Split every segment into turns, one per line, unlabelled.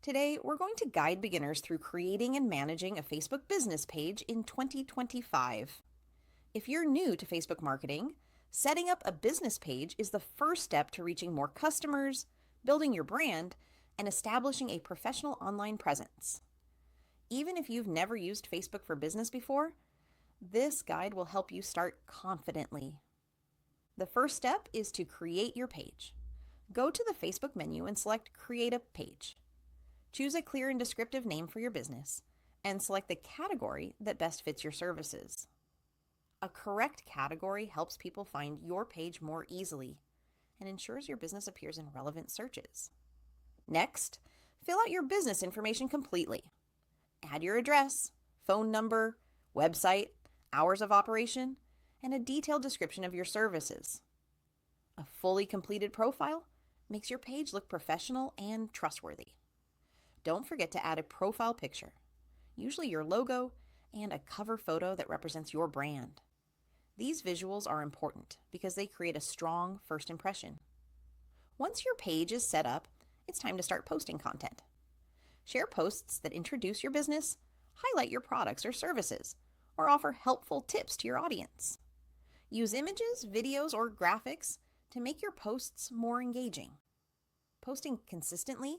Today, we're going to guide beginners through creating and managing a Facebook business page in 2025. If you're new to Facebook marketing, setting up a business page is the first step to reaching more customers, building your brand, and establishing a professional online presence. Even if you've never used Facebook for business before, this guide will help you start confidently. The first step is to create your page. Go to the Facebook menu and select Create a Page. Choose a clear and descriptive name for your business and select the category that best fits your services. A correct category helps people find your page more easily and ensures your business appears in relevant searches. Next, fill out your business information completely. Add your address, phone number, website, hours of operation, and a detailed description of your services. A fully completed profile makes your page look professional and trustworthy. Don't forget to add a profile picture, usually your logo and a cover photo that represents your brand. These visuals are important because they create a strong first impression. Once your page is set up, it's time to start posting content. Share posts that introduce your business, highlight your products or services, or offer helpful tips to your audience. Use images, videos, or graphics to make your posts more engaging. Posting consistently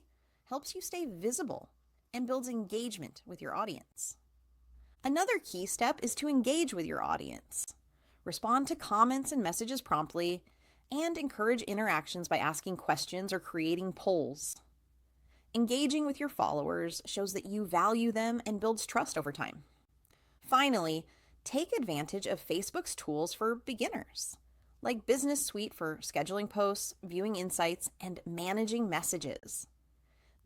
helps you stay visible and builds engagement with your audience. Another key step is to engage with your audience. Respond to comments and messages promptly, and encourage interactions by asking questions or creating polls. Engaging with your followers shows that you value them and builds trust over time. Finally, take advantage of Facebook's tools for beginners, like Business Suite for scheduling posts, viewing insights, and managing messages.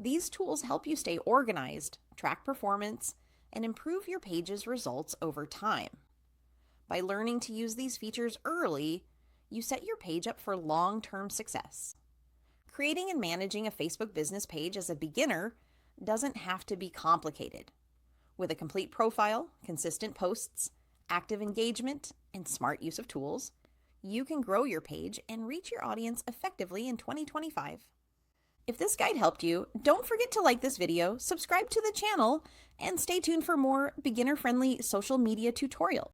These tools help you stay organized, track performance, and improve your page's results over time. By learning to use these features early, you set your page up for long-term success. Creating and managing a Facebook business page as a beginner doesn't have to be complicated. With a complete profile, consistent posts, active engagement, and smart use of tools, you can grow your page and reach your audience effectively in 2025. If this guide helped you, don't forget to like this video, subscribe to the channel, and stay tuned for more beginner-friendly social media tutorials.